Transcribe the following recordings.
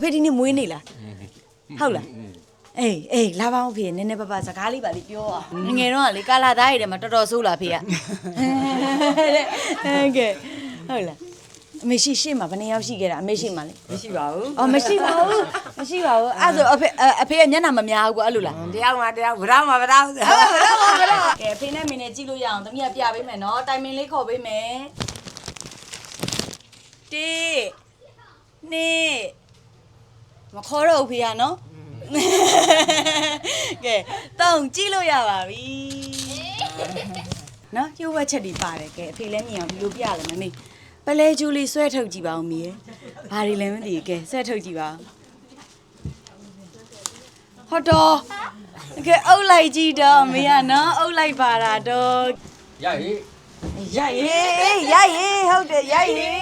ဖေဒီနေ့မွေးနေလားဟုတ်လားအေးလာပါအောင်ဖေနည်းနည်းပါးပါစကားလေးပါလေးပြောอ่ะငယ်တော့ကလေကာလာသားရည်ထဲမှာတော်တော်ဆိုးလာဖေကဟုတ်ကဲ့ဟုတ်လားအမေရှိမှာဘယ်နှစ်ယောက်ရှိခဲ့တာအမေရှိမှာလေမရှိပါဘူးအော်မရှိပါဘူးအဲ့ဆိုအဖေကညနာမများဘူးကွာအဲ့လိုလားတယောက်မှတယောက်ဗရောင်းမှဗရောင်းကဲအဖေနဲ့မင်းနဲ့ကြည့်လို့ရအောင်သမီးကပြပေးမယ်နော်တိုင်မင်လေးခေါ်ပေးမယ်တေးနေမခေါ်တော့ဘူးဖေကနော်ကဲတောင်းကြည့်လို့ရပါပြီနော်ရုပ်ဝက်ချက်တွေပါတယ်ကဲအဖေလည်းမြင်အောင်ဒီလိုပြရလဲမမေပလဲကျူးလေးဆွဲထုတ်ကြည့်ပါဦးမေဘာတွေလဲမသိဘူးကဲဆွဲထုတ်ကြည့်ပါဟောတော့ကဲအုပ်လိုက်ကြည့်တော့မေကနော်အုပ်လိုက်ပါတာတော့ရဟေးဟုတ်တယ်ရဟေး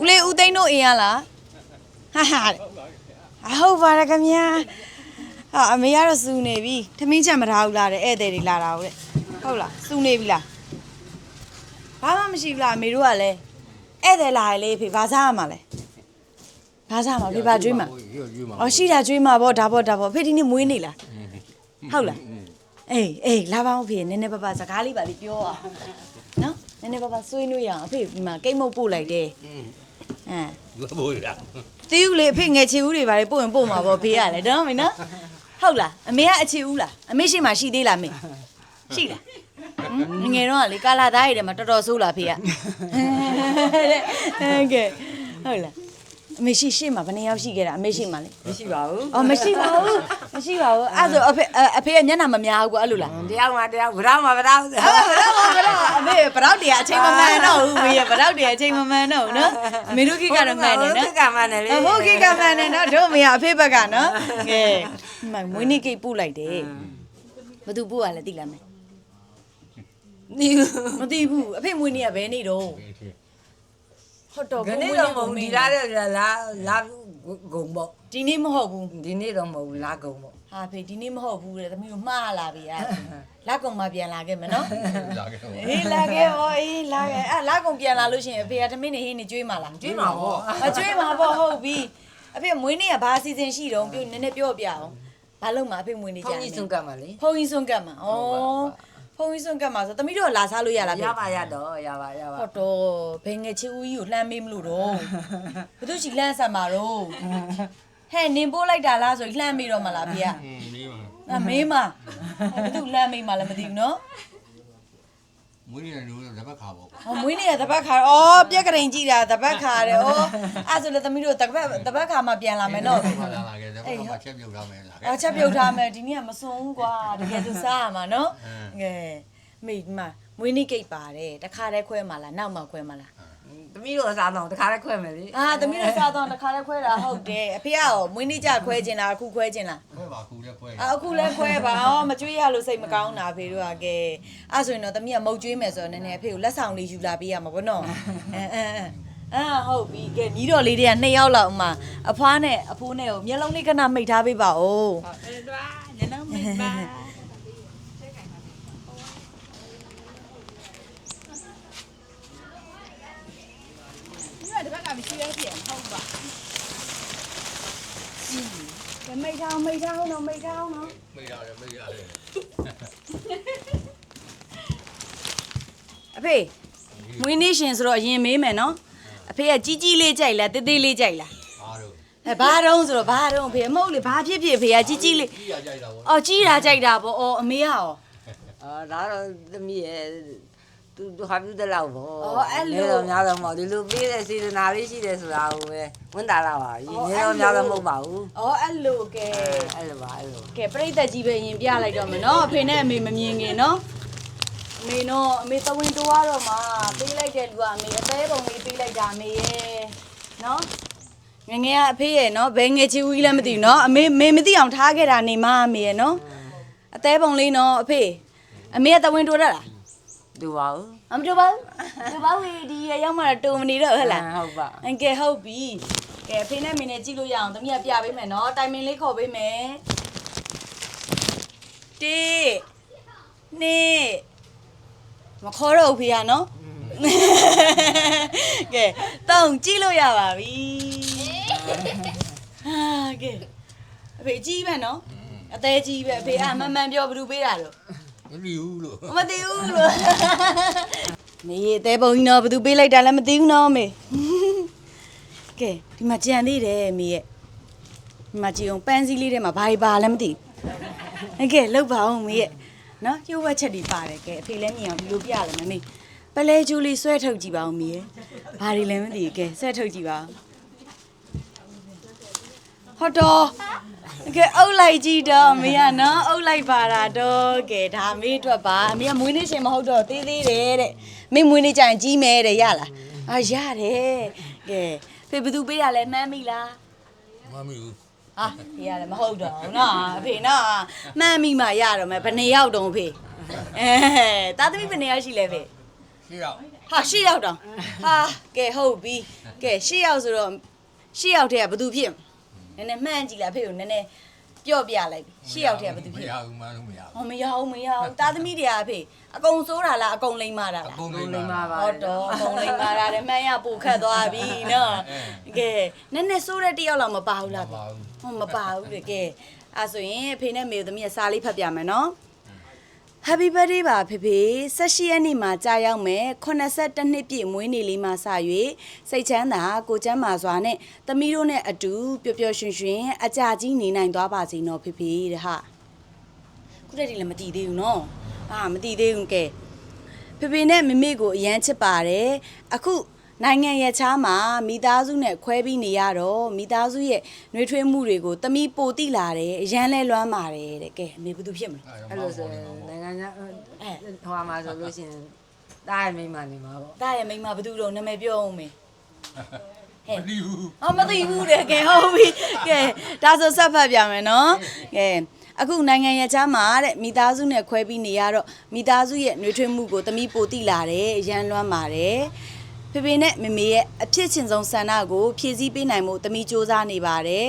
ဦးလေးဦးသိန်းတို့အိမ်ရလားဟာဟုတ်ပါတယ်ခင်ဗျာအမေကတော့စူနေပြီထမင်းချက်မထားဘူးလားတဲ့ဧည့်သည်တွေလာတာဟုတ်ဟုတ်လားစူနေပြီလားဘာမှမရှိဘူးလားအမေတို့ကလည်းဧည့်သည်လာရလေဖေဘာစားရမှာလဲဘာစားမှာဖေဘာကျွေးမှာအော်ရှိတာကျွေးမှာပေါ့ဒါပေါ့ဖေဒီနေ့မွေးနေလားဟုတ်လားအေးလာပါအောင်ဖေနည်းနည်းပါးပါစကားလေးပါလေးပြောอ่ะနော်နည်းနည်းပါးပါဆွေးနွေးရအောင်အဖေဒီမှာကိတ်မုတ်ပို့လိုက်တယ်လူဘိုးရတီးဦးလေအဖေငယ်ချီဦးတွေပါလေပို့ရင်ပို့မှာပေါ့ဖေးရလေတော့မင်းနော်ဟုတ်လားအမေကအချီဦးလားအမေရှိမှရှိသေးလားမေရှိလားငယ်တော့ကလေကာလာသားရည်ထဲမှာတော်တော်ဆိုးလာဖေးရဟုတ်ကဲ့ဟုတ်လားအမေရှိမှာဘယ်နှစ်ယောက်ရှိခဲ့တာအမေရှိမှာလေမရှိပါဘူးအော်မရှိပါဘူးအဲ့ဆိုအဖေကညနာမများဘူးကွာအဲ့လိုလားတယောက်မှတယောက်ဗရောင်းမှဗရောင်းအမေဗရောက်တည်းအချိန်မမှန်တော့ဘူးမေဗရောက်တည်းအချိန်မမှန်တော့ဘူးနော်အမေတို့ခိကတော့မှန်တယ်နော်ခိကမှန်တယ်လေဟုတ်ခိကမှန်တယ်နော်တို့မေကအဖေဘက်ကနော်ကဲမွေးနေ့ကိတ်ပို့လိုက်တယ်ဘသူပို့ရလဲသိလားမေမသိဘူးအဖေမွေးနေ့ကဘယ်နေ့တော့ဟုတ်တော့ခဏတော့မဟုတ်ဒီလားလာဂုံပေါ့ဒီနေ့မဟုတ်ဘူးဒီနေ့တော့မဟုတ်လာဂုံပေါ့ဟာဖေဒီနေ့မဟုတ်ဘူးတဲ့သမီးတို့မှားလာပြီလက်ကုံမှပြန်လာခဲ့မယ်နော်လာခဲ့ဟောအေးလာခဲ့လက်ကုံပြန်လာလို့ရှိရင်အဖေကသမီးနေဟင်းနေကျွေးမှာလားကျွေးမှာပေါ့မကျွေးမှာပေါ့ဟုတ်ပြီအဖေမွေးနေ့ကဘာအစီအစဉ်ရှိတော့ပြုနည်းနည်းပြောပြအောင်ဘာလို့မှအဖေမွေးနေ့ကြတယ်ဖုန်းကြီးစွန့်ကတ်မှာလေဖုန်းကြီးစွန့်ကတ်မှာဩဖုန်းကြီးစွန့်ကတ်မှာဆိုသမီးတို့လာစားလို့ရလားရပါဟုတ်တော့ဘယ်ငယ်ချီဦးကြီးကိုလှမ်းမေးမလို့တော့ဘသူရှိလှမ်းဆက်မှာတော့ဟဲ့နင်ပို့လိုက်တာလားဆိုလှမ်းမေးတော့မလားဖေကမေးမှာဘသူလှမ်းမေးမှာလည်းမသိဘူးနော်မွေးနေတဲ့လူကတပတ်ခါပေါ့မွေးနေတဲ့တပတ်ခါပြက်ကရင်ကြည့်တာတပတ်ခါတယ်အဲ့ဆိုလည်းသမီးတို့တပတ်ခါမှပြန်လာမယ်နော်လာခဲ့တပတ်ခါချက်ပြုတ်ထားမယ်လာခဲ့ချက်ပြုတ်ထားမယ်ဒီနေ့ကမစွန်းကွာတကယ်သူစားရမှာနော်ကဲမိမမွေးနေ့ကိတ်ပါတယ်တခါတည်းခွဲမှာလားနောက်မှခွဲမှာလားသမီးတို့အစားတော့တခါတည်းခွဲမယ်လေသမီးတို့စားတော့တခါတည်းခွဲတာဟုတ်တယ်အဖေကရောမွေးနေ့ကြခွဲခြင်းလားအခုခွဲခြင်းလားခွဲပါအခုလည်းခွဲအခုလည်းခွဲပါမကြွေးရလို့စိတ်မကောင်းတာဖေတို့ကကဲအဲ့ဆိုရင်တော့သမီးကမုတ်ကြွေးမယ်ဆိုတော့နည်းနည်းအဖေကိုလက်ဆောင်လေးယူလာပေးရမှာဗောနော်ဟုတ်ပြီကဲညီတော်လေးတွေက2ယောက်လောက်မှအဖွားနဲ့အဖိုးနဲ့ကိုမျက်လုံးလေးခဏမိတ်ထားပေးပါဦးဟုတ်တော့ညနေမိတ်ပါမရှိရပြန်ဟုတ်ပါမိတ်ထောင်းနော်မိတ်ရတယ်အဖေမွေးနေ့ရှင်ဆိုတော့အရင်မေးမယ်နော်အဖေကကြီးလေးကြိုက်လားတေးသေးလေးကြိုက်လားဘာတော့ဆိုတော့ဘာတော့ဖေမဟုတ်လေဘာဖြစ်ဖေကကြီးလေးကြီးရကြိုက်တာပေါ့ကြီးတာကြိုက်တာပေါ့အမေကရောဒါတော့သမီးရဲ့သူ သူဟာပြတဲ့လောက်ပေါ့နေတော့များတော့မဟုတ်ဒီလိုပေးတဲ့စေတနာလေးရှိတယ်ဆိုတာကိုပဲဝန်တာလာပါပြီနေတော့များတော့မဟုတ်ပါဘူး ဩအဲ့လိုကဲ အဲ့လိုပါအဲ့လို ကဲပြိတ္တကြီးပဲရင်ပြလိုက်တော့မယ်နော်အဖေနဲ့အမေမမြင်ခင်နော်အမေနော်အမေသဝင်တိုးရတော့မှပေးလိုက်တဲ့လူကအမေအသေးပုံလေးပေးလိုက်တာအမေရဲ့နော်ငငယ်ကအဖေရဲ့နော်ဘယ်ငယ်ချီဦးကြီးလည်းမသိဘူးနော်အမေမသိအောင်ထားခဲ့တာနေမအမေရဲ့နော်အသေးပုံလေးနော်အဖေအမေကသဝင်တိုးရတာ တူပါဦး အမတူပါဘူးတူပါဘူးဒီရောက်မှတော့တုံမနေတော့ဟုတ်လား ဟုတ်ပါ အန်ကဲဟုတ်ပြီကဲအဖေနဲ့မင်းနဲ့ကြည့်လို့ရအောင်သမီးကပြပေးမယ်နော်တိုင်မင်လေးခေါ်ပေးမယ်တေးနေမခေါ်တော့ဖေးရနော်ကဲတောင်းကြည့်လို့ရပါပြီဟာကဲအဖေကြည့်ပဲနော်အသေးကြီးပဲအဖေအမှန်မှန်ပြောဘယ်သူပေးတာတော့ မသိဘူးလို့ မသိဘူးလို့မေအသေးပုံကြီးတော့ဘယ်သူပေးလိုက်တာလဲမသိဘူးနော်မေကဲဒီမှာကြံသေးတယ်မေရဲ့ဒီမှာကြည့်အောင်ပန်းစည်းလေးထဲမှာဘာပါလဲမသိဘူးကဲလောက်ပါအောင်မေရဲ့နော်ကျိုးဝက်ချက်တွေပါတယ်ကဲအဖေလည်းမြင်အောင်ဒီလိုပြရမယ်မေပလဲကျူးလေးဆွဲထုတ်ကြည့်ပါဦးမေရဲ့ဘာတွေလဲမသိဘူးကဲဆွဲထုတ်ကြည့်ပါဟောတော့ကဲအုပ်လိုက်ကြည့်တော့မေကနော်အုပ်လိုက်ပါတာတော့ကဲဒါမေအတွက်ပါအမေကမွေးနေ့ရှင်မဟုတ်တော့သေးသေးတယ်တဲ့မေမွေးနေ့ကျရင်ကြီးမယ်တဲ့ရလားအာရတယ်ကဲဖေဘသူပေးရလဲမှန်းမိလား မမီဘူး ဟာဖေရတယ်မဟုတ်တော့ဘူးနော်အဖေနော်မှန်းမိမှရတော့မယ်ဘယ်နှစ်ယောက်တုံးဖေတာသမီဘယ်နှစ်ယောက်ရှိလဲဖေ ရှင်းရောက် ဟာ၈ယောက်တောင်ဟာကဲဟုတ်ပြီကဲ၈ယောက်ဆိုတော့၈ယောက်တည်းကဘသူဖြစ်နည်းနည်းမှန်းကြည့်လိုက်ဖေကိုနည်းနည်းပြော့ပြလိုက်ပြီ၈ယောက်တည်းကဘသူ မ ဖြစ် ရဘူးမလို့မရ ဟောမရအောင်မရအောင်တာသမီတွေကအဖေအကုန်စိုးတာလားအကုန်လိမ့်မာတာ ဘူး လား အကုန်လိမ့် လိမ္မာ ပါ ပါ ဟုတ်တော့အကုန်လိမ့်မာတာလည်းမှန်းရပိုခတ်သွားပြီနော်ကဲနည်းနည်းစိုးတဲ့တယောက်လောက်မပါဘူးလား ပါဘူး ဟောမပါဘူးလေကဲအဲ့ဆိုရင်အဖေနဲ့မေသမီးကစာလေးဖတ်ပြမယ်နော် Happy birthday ပါဖေဖေ18ရက်နေ့မှာကြာရောက်မယ်82နှစ်ပြည့်မွေးနေ့လေးမှာစ၍စိတ်ချမ်းသာကိုကျမ်းမာစွာနဲ့သမီးတို့နဲ့အတူပျော်ပျော်ရွှင်ရွှင်အကြကြီးနေနိုင်သွားပါစေနော်ဖေဖေတဲ့ဟာခုတည်းကလည်းမတည်သေးဘူးနော်မတည်သေးဘူးကဲဖေဖေနဲ့မမေကိုအရန်ချစ်ပါတယ်အခုနိုင်ငံရဲ့ချားမှာမိသားစုနဲ့ခွဲပြီးနေရတော့မိသားစုရဲ့နှွေးထွေးမှုတွေကိုတမီပိုတိလာတယ်အရန်လဲလွမ်းပါတယ်တဲ့ကဲအမေဘယ်သူဖြစ်မလဲ အဲ့လိုဆိုနိုင်ငံခြားဟိုမှာဆိုလို့ရှိရင်တားရမိမနေမှာပေါ့ တားရဲ့မိန်းမဘယ်သူတော့နာမည်ပြောအောင်မေ မသိဘူး မသိဘူးတဲ့ကဲဟုတ်ပြီကဲဒါဆိုဆက်ဖတ်ပြမယ်နော်ကဲအခုနိုင်ငံရဲ့ချားမှာတဲ့မိသားစုနဲ့ခွဲပြီးနေရတော့မိသားစုရဲ့နှွေးထွေးမှုကိုတမီပိုတိလာတယ်အရန်လွမ်းပါတယ်ဖေဖေနဲ့မမေရဲ့အဖြစ်ချင်းဆုံးဆန္ဒကိုဖြည့်ဆည်းပေးနိုင်မှုတမီစူးစမ်းနေပါတယ်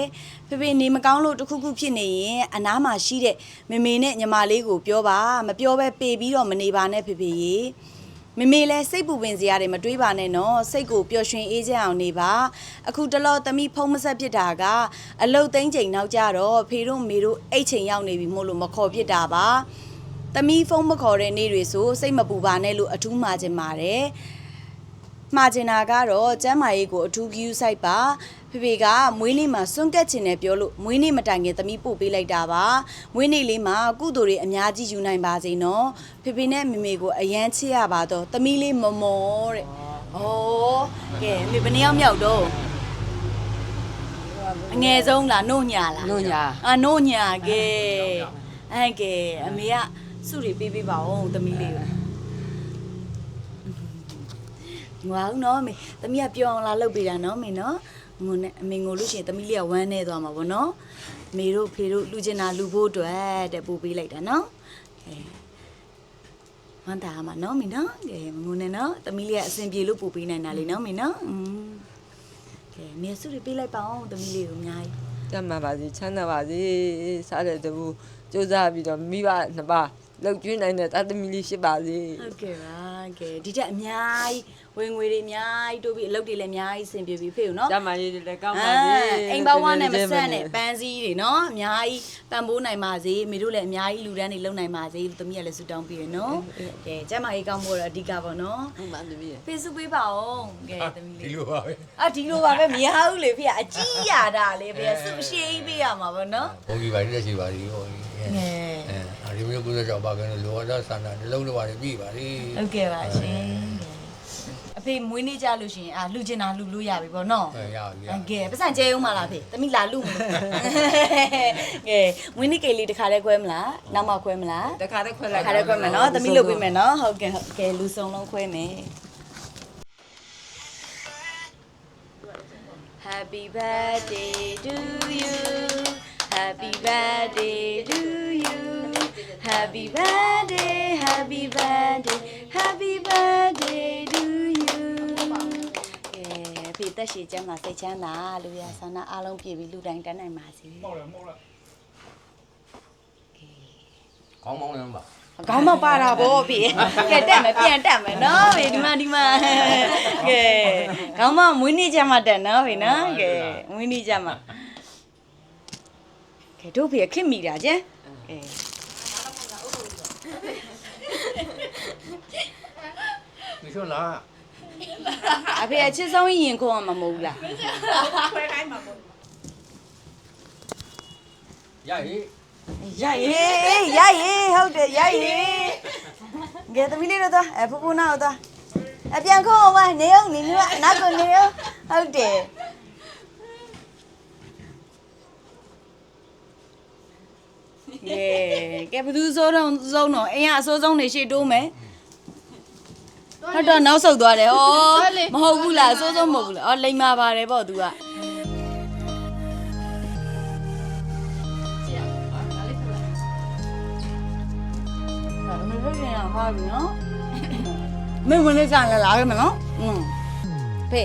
ဖေဖေနေမကောင်းလို့တခုခုဖြစ်နေရင်အနားမှာရှိတဲ့မမေနဲ့ညီမလေးကိုပြောပါမပြောဘဲပေပြီးတော့မနေပါနဲ့ဖေဖေရေမမေလည်းစိတ်ပူပင်စရာတွေမတွေးပါနဲ့နော်စိတ်ကိုပျော်ရွှင်အေးချမ်းအောင်နေပါအခုတလောတမီဖုံးမဆက်ဖြစ်တာကအလုတ်သိန်းချိန်နောက်ကြတော့ဖေတို့မေတို့အိတ်ချိန်ရောက်နေပြီမို့လို့မခေါ်ဖြစ်တာပါတမီဖုံးမခေါ်တဲ့နေ့တွေဆိုစိတ်မပူပါနဲ့လို့အထူးမှာချင်ပါတယ်မှာကျင်တာကတော့ကျမ်းမာရေးကိုအထူးဂရုစိုက်ပါဖေဖေကမွေးနေ့မှာစွန့်ကက်ချင်တယ်ပြောလို့မွေးနေ့မတိုင်ခင်သမီးပို့ပေးလိုက်တာပါမွေးနေ့လေးမှာကုသိုလ်တွေအများကြီးယူနိုင်ပါစေနော်ဖေဖေနဲ့မမေကိုအရန်ချစ်ရပါတော့သမီးလေးမမောတဲ့ဩကဲမေဘယ်နှစ်ယောက်မြောက်တော့အငယ်ဆုံးလားနို့ညာလား နို့ညာ နို့ညာကဲအဲ့ကဲအမေကစုတွေပေးပေးပါဦးသမီးလေးကိုငွားနော်မေသမီးကပြောအောင်လာလုပ်ပေးတာနော်မေနော်ငိုနဲ့အမေငိုလို့ရှိရင်သမီးလေးကဝမ်းနေသွားမှာဗောနော်မေတို့ဖေတို့လူချင်တာလူဖို့အတွက်တဲ့ပို့ပေးလိုက်တာနော်ဝမ်းတာမှာနော်မေနော်ကဲငိုနဲ့နော်သမီးလေးကအဆင်ပြေလို့ပို့ပေးနိုင်တာလေနော်မေနော်ကဲမေစုတွေပေးလိုက်ပါအောင်သမီးလေးကိုအများကြီး ကျမ်းမာပါစေချမ်းသာပါစေစားတဲ့တူစူးစမ်းပြီးတော့မိဘနှစ်ပါးလောက်ကျွေးနိုင်တဲ့တာသမီလေးဖြစ်ပါစေ ဟုတ်ကဲ့ပါကဲဒီတက်အများကြီးဝင်ငွေတွေအများကြီးတိုးပြီးအလုပ်တွေလည်းအများကြီးဆင်ပြေပြီးဖေကိုနော် ကျမ်းမာရေးတွေလည်းကောင်းပါစေ အိမ်ဘဝနဲ့မဆက်နဲ့ပန်းစည်းတွေနော်အများကြီးပံ့ပိုးနိုင်ပါစေမိတို့လည်းအများကြီးလူတန်းတွေလုံနိုင်ပါစေလို့သမီးကလည်းဆုတောင်းပေးရနော်ကဲကျမ်းမာရေးကောင်းဖို့တော့အဓိကပေါ့နော် ဟုတ်ပါသမီး ဖေစုပေးပါအောင်ကဲသမီး ဒီ လေး လိုပါပဲ ဒီလိုပါပဲမရဘူးလေဖေကအကြီးရတာလေဖေဆုအရှိကြီးပေးရမှာပေါ့နော် ဘုံကြီးပါလက်ရှိပါဒီဟော ကဲ ဒီမျိုးကိုကြောက်ပါကလို့လောကဆန္ဒနှလုံးလိုပါတယ်ပြည်ပါလေ ဟုတ်ကဲ့ပါရှင်အဖေမွေးနေ့ကြလို့ရှင်လူကျင်တာလူလို့ရပြီပေါ့နော် ရပြီ ကဲပတ်စံကျဲဦးမလားဖေသမီးလာလူမလို့ကဲမွေးနေ့ကိတ်လေးတစ်ခါလဲခွဲမလားနောက်မှခွဲမလား တခါတည်းခွဲလိုက် ခါရဲခွဲမယ်နော်သမီးလုပ်ပေးမယ်နော်ဟုတ်ကဲ့ဟုတ်ကဲ့လူစုံလုံးခွဲမယ် Happy birthday to you Happy birthday to you Happy birthday Happy birthday Happy birthday to you ကဲဖေသက်ရှိကျမ်းမှာစိတ်ချမ်းသာလူရဆန္ဒအားလုံးပြည့်ပြီးလူတိုင်းတန်းနိုင်ပါစေ ကောင်းမောင်းလည်းပါ ခေါင်းမပါတာဗောဖေကဲတက်မယ်ပြန်တက်မယ်နော်ဖေဒီမှာကဲခေါင်းမမွေးနေ့ကြမှာတက်နော်ဖေနော်ကဲမွေးနေ့ကြမှာကဲတို့ဖေခစ်မိတာကျန်ကဲ မရှုံးလား အဖေအချစ်ဆုံးရင်ခေါ်မှာမဟုတ်ဘူးလား ရဟေး ရရေးဟုတ်တယ်ရရေးကဲသမီးလေးတို့သွားဖူဖူနာတို့သွားပြန်ခေါ်အောင်ပါနေအောင်နေနေနောက်ကိုနေအောင်ဟုတ်တယ်ကဲဘယ်သူစိုးတော့အိမ်ကအစိုးဆုံးနေရှေ့တိုးမယ်ဟုတ်တော့နောက်ဆုတ်သွားတယ်ဩမဟုတ်ဘူးလားအစိုးဆုံးမဟုတ်ဘူးလားလိမ္မာပါတယ်ပေါ့ तू ကမဟုတ်ရင်ဟာပြီနော်မင်းဝင်နေကြလာခဲ့မနော်ဖေ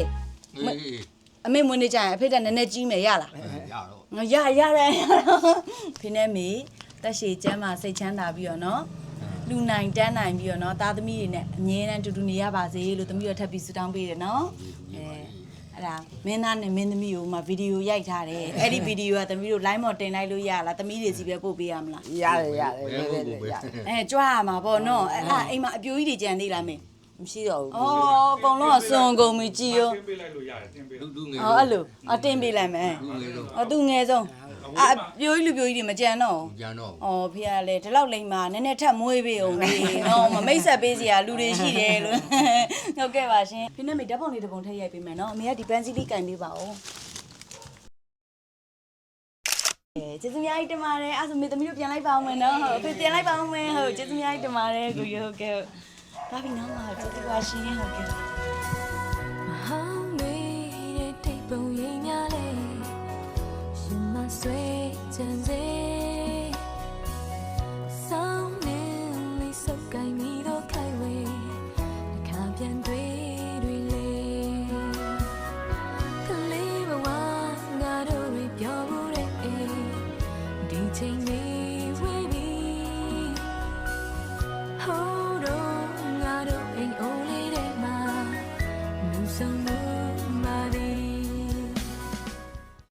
အမေဝင်နေကြရင်အဖေကနည်းနည်းကြီးမယ်ရလား ရတော့ ငါရတယ်ဖေနဲ့မေတက်ရှည်ကျမ်းမှာစိတ်ချမ်းသာပြီးတော့နော်လူနိုင်တန်းနိုင်ပြီးတော့နော်သားသမီးတွေနဲ့အမြဲတမ်းတူတူနေရပါစေလို့သမီးတို့ထပ်ပြီးဆုတောင်းပေးတယ်နော်အဲ့ဒါမင်းသားနဲ့မင်းသမီးကိုမှဗီဒီယိုရိုက်ထားတယ်အဲ့ဒီဗီဒီယိုကသမီးတို့ line မော်တင်လိုက်လို့ရလားသမီးတွေစီပဲပို့ပေးရမလား ရတယ် ကြွားရမှာပေါ့နော်အဲ့အိမ်မှာအပြိုကြီးတွေကြံသေးလားမင်း မရှိတော့ဘူး ဩအကုန်လုံးကစွန်ကုန်ပြီကြည်ရော ပေးလိုက်လို့ရတယ်တင်ပေး လူငယ် အဲ့လိုတင်ပေးလိုက်မယ် လူငယ်တော့ သူငယ်ဆုံးပြိုကြီးလူပြိုကြီးတွေမကြံတော့ ကြံတော့ ဩဖေကလည်းဒီလောက်လိမ့်မှာနည်းနည်းထပ်မွေးပေးအောင်လေနော်မမိတ်ဆက်ပေးစရာလူတွေရှိတယ်လို့ဟုတ်ကဲ့ပါရှင်ဖေနဲ့မေဓာတ်ပုံလေးတစ်ပုံထည့်ရိုက်ပေးမယ်နော်အမေကဒီပန်းစည်းလေးကင်ပေးပါဦးကျေးဇူးများကြီးတင်ပါတယ်အဲ့ဆိုမေသမီးတို့ပြန်လိုက်ပါအောင်မယ်နော်ဟုတ်ဖေပြန်လိုက်ပါအောင်မယ်ဟုတ်ကျေးဇူးများကြီးတင်ပါတယ်ကိုရဟုတ်ကဲ့ဒါပြီးနော်ကျေးဇူးပါရှင်ဟုတ်ကဲ့ Oh